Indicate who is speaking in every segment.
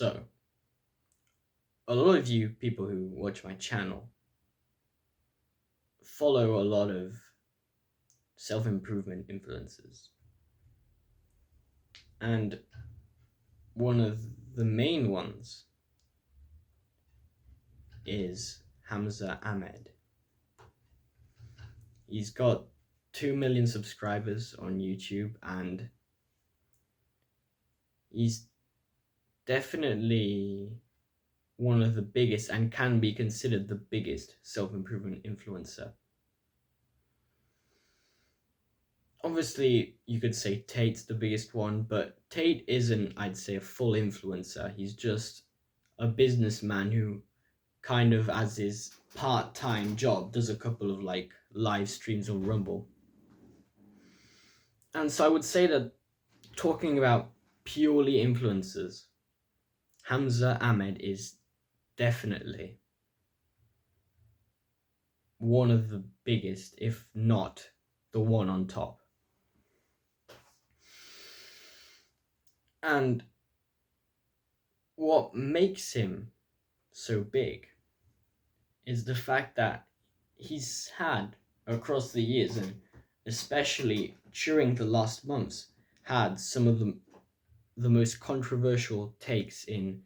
Speaker 1: So, a lot of you people who watch my channel follow a lot of self-improvement influencers. And one of the main ones is Hamza Ahmed. He's got 2 million subscribers on YouTube, and he's definitely one of the biggest and can be considered the biggest self-improvement influencer. Obviously, you could say Tate's the biggest one, but Tate isn't, I'd say, a full influencer. He's just a businessman who kind of, as his part-time job, does a couple of live streams on Rumble. And so I would say that talking about purely influencers, Hamza Ahmed is definitely one of the biggest, if not the one on top. And what makes him so big is the fact that he's had, across the years, and especially during the last months, had some of the most controversial takes in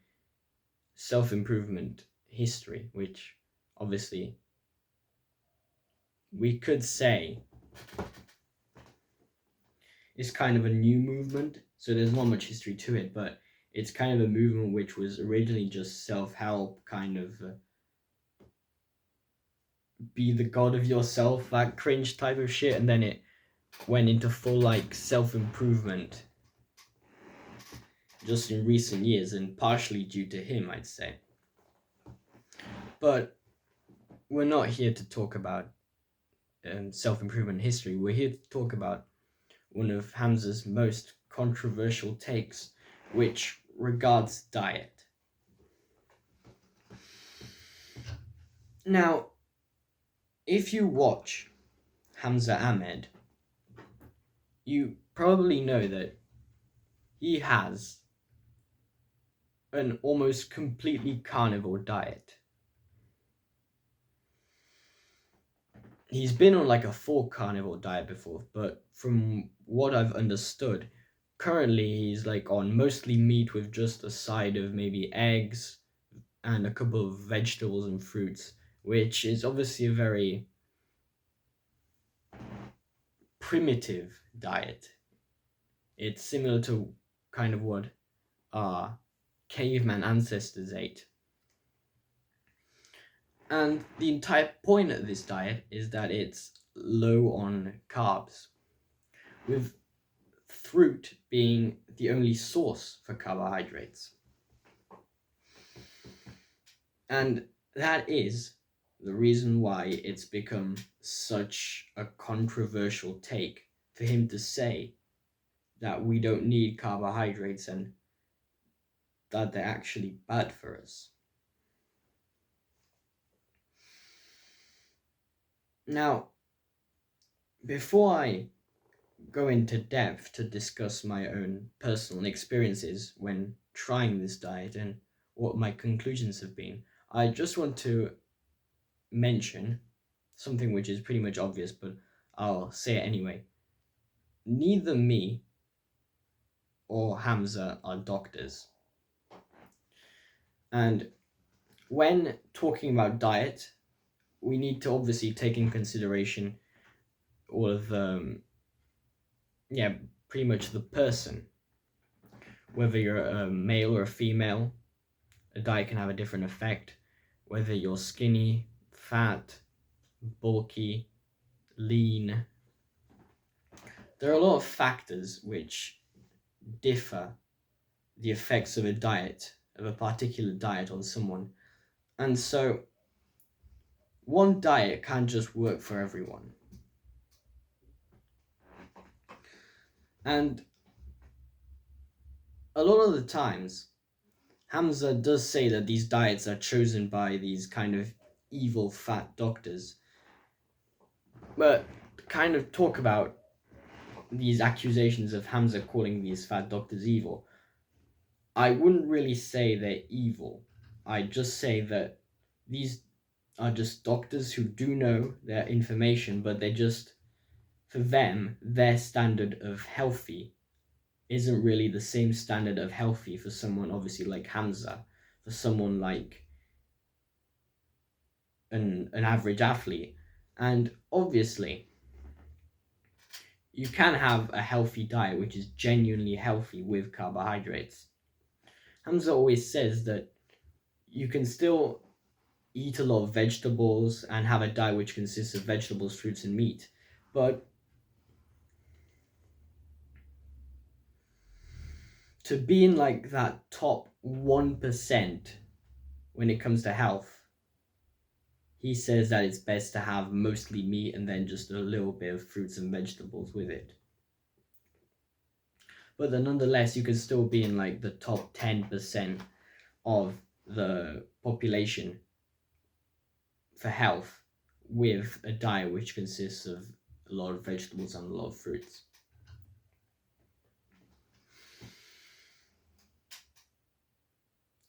Speaker 1: self-improvement history, which obviously we could say is kind of a new movement. So there's not much history to it, but it's kind of a movement which was originally just self-help, kind of be the god of yourself, that cringe type of shit, and then it went into full self-improvement just in recent years, and partially due to him, I'd say. But we're not here to talk about self-improvement history. We're here to talk about one of Hamza's most controversial takes, which regards diet. Now, if you watch Hamza Ahmed, you probably know that he has an almost completely carnivore diet. He's been on a full carnivore diet before, but from what I've understood, currently he's on mostly meat with just a side of maybe eggs and a couple of vegetables and fruits, which is obviously a very primitive diet. It's similar to kind of what our caveman ancestors ate. And the entire point of this diet is that it's low on carbs, with fruit being the only source for carbohydrates. And that is the reason why it's become such a controversial take for him to say that we don't need carbohydrates and that they're actually bad for us. Now, before I go into depth to discuss my own personal experiences when trying this diet and what my conclusions have been, I just want to mention something which is pretty much obvious, but I'll say it anyway. Neither me or Hamza are doctors. And when talking about diet, we need to obviously take in consideration all of pretty much the person. Whether you're a male or a female, a diet can have a different effect. Whether you're skinny, fat, bulky, lean. There are a lot of factors which differ the effects of a particular diet on someone. And so one diet can't just work for everyone. And a lot of the times, Hamza does say that these diets are chosen by these kind of evil fat doctors. But kind of talk about these accusations of Hamza calling these fat doctors evil. I wouldn't really say they're evil. I just say that these are just doctors who do know their information, but they just, for them, their standard of healthy isn't really the same standard of healthy for someone obviously like Hamza, for someone like an average athlete. And obviously, you can have a healthy diet which is genuinely healthy with carbohydrates. Hamza always says that you can still eat a lot of vegetables and have a diet which consists of vegetables, fruits, and meat. But to be in like that top 1% when it comes to health, he says that it's best to have mostly meat and then just a little bit of fruits and vegetables with it. But then nonetheless, you can still be in like the top 10% of the population for health with a diet which consists of a lot of vegetables and a lot of fruits.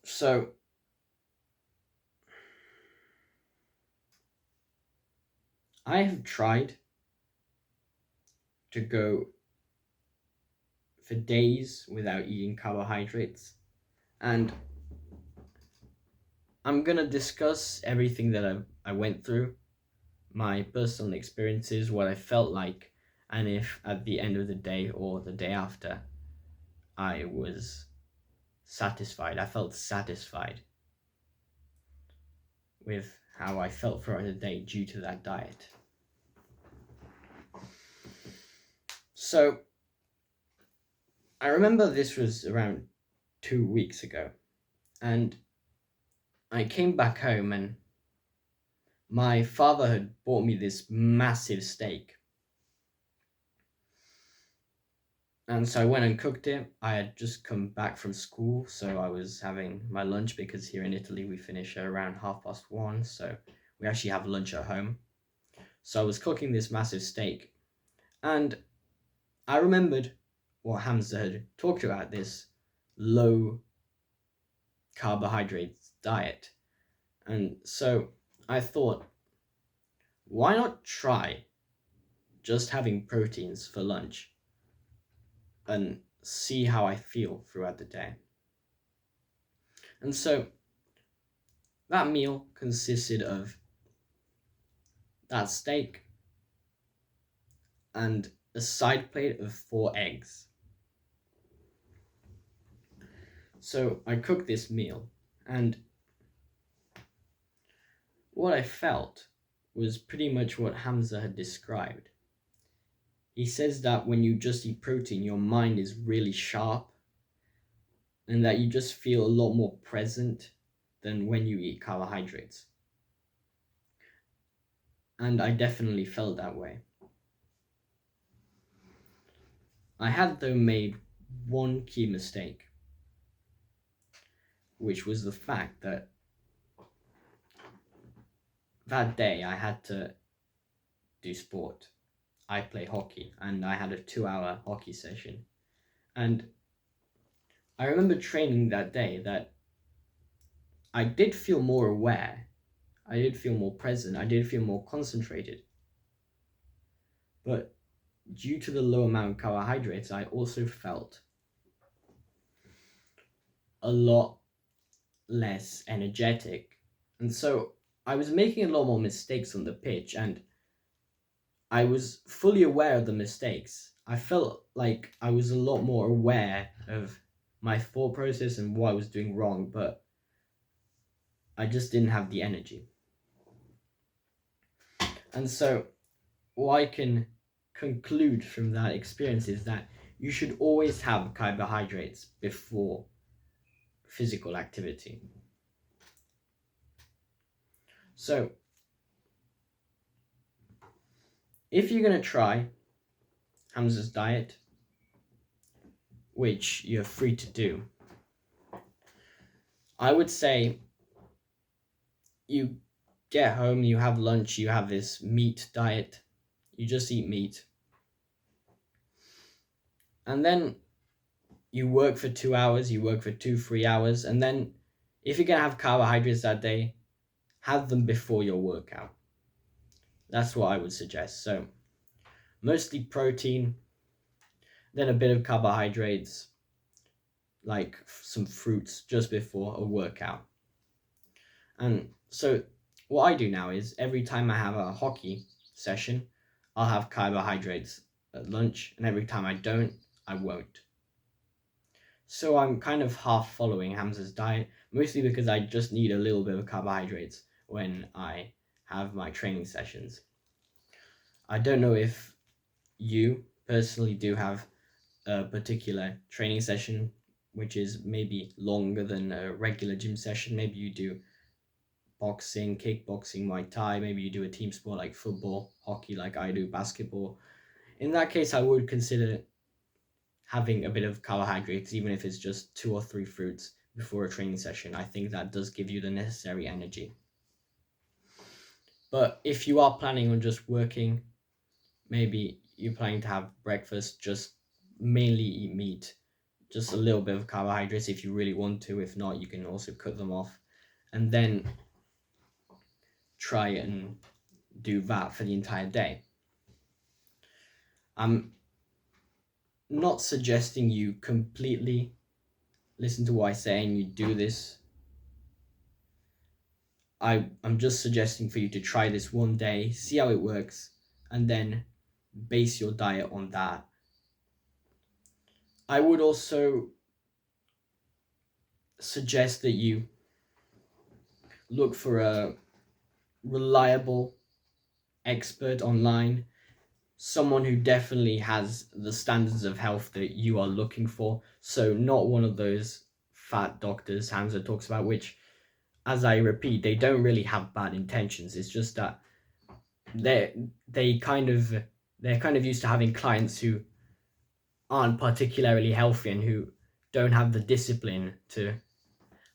Speaker 1: So I have tried to go for days without eating carbohydrates, and I'm gonna discuss everything that I went through, my personal experiences, what I felt like, and if at the end of the day or the day after I was satisfied. I felt satisfied with how I felt throughout the day due to that diet. So I remember this was around 2 weeks ago, and I came back home and my father had bought me this massive steak. And so I went and cooked it. I had just come back from school, so I was having my lunch because here in Italy we finish at around 1:30, so we actually have lunch at home. So I was cooking this massive steak, and I remembered what Hamza had talked about, this low carbohydrates diet. And so I thought, why not try just having proteins for lunch and see how I feel throughout the day? And so that meal consisted of that steak and a side plate of 4 eggs. So I cooked this meal, and what I felt was pretty much what Hamza had described. He says that when you just eat protein, your mind is really sharp and that you just feel a lot more present than when you eat carbohydrates. And I definitely felt that way. I had, though, made one key mistake, which was the fact that that day I had to do sport. I play hockey, and I had a 2-hour hockey session. And I remember training that day that I did feel more aware, I did feel more present, I did feel more concentrated. But due to the low amount of carbohydrates, I also felt a lot less energetic. And so I was making a lot more mistakes on the pitch, and I was fully aware of the mistakes. I felt like I was a lot more aware of my thought process and what I was doing wrong, but I just didn't have the energy. And so what I can conclude from that experience is that you should always have carbohydrates before physical activity. So if you're going to try Hamza's diet, which you're free to do, I would say you get home, you have lunch, you have this meat diet, you just eat meat. And then you work for 2 hours, you work for 3 hours, and then if you're gonna have carbohydrates that day, have them before your workout. That's what I would suggest. So mostly protein, then a bit of carbohydrates, like some fruits just before a workout. And so what I do now is every time I have a hockey session, I'll have carbohydrates at lunch, and every time I don't, I won't. So I'm kind of half following Hamza's diet, mostly because I just need a little bit of carbohydrates when I have my training sessions. I don't know if you personally do have a particular training session which is maybe longer than a regular gym session. Maybe you do boxing, kickboxing, Muay Thai. Maybe you do a team sport like football, hockey, like I do, basketball. In that case, I would consider having a bit of carbohydrates, even if it's just 2 or 3 fruits before a training session. I think that does give you the necessary energy. But if you are planning on just working, maybe you're planning to have breakfast, just mainly eat meat, just a little bit of carbohydrates if you really want to. If not, you can also cut them off, and then try and do that for the entire day. I'm not suggesting you completely listen to what I say and you do this. I'm just suggesting for you to try this one day, see how it works, and then base your diet on that. I would also suggest that you look for a reliable expert online, someone who definitely has the standards of health that you are looking for. So not one of those fat doctors Hamza talks about, which, as I repeat, they don't really have bad intentions. It's just that they're kind of used to having clients who aren't particularly healthy and who don't have the discipline to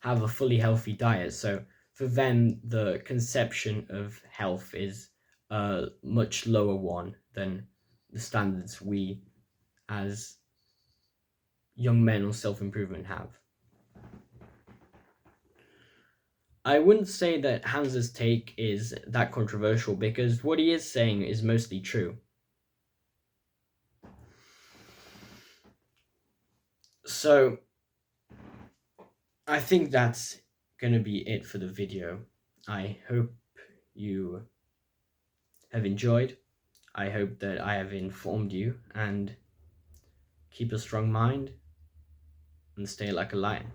Speaker 1: have a fully healthy diet. So for them, the conception of health is a much lower one than the standards we as young men on self-improvement have. I wouldn't say that Hamza's take is that controversial because what he is saying is mostly true. So I think that's gonna be it for the video. I hope you have enjoyed. I hope that I have informed you, and keep a strong mind and stay like a lion.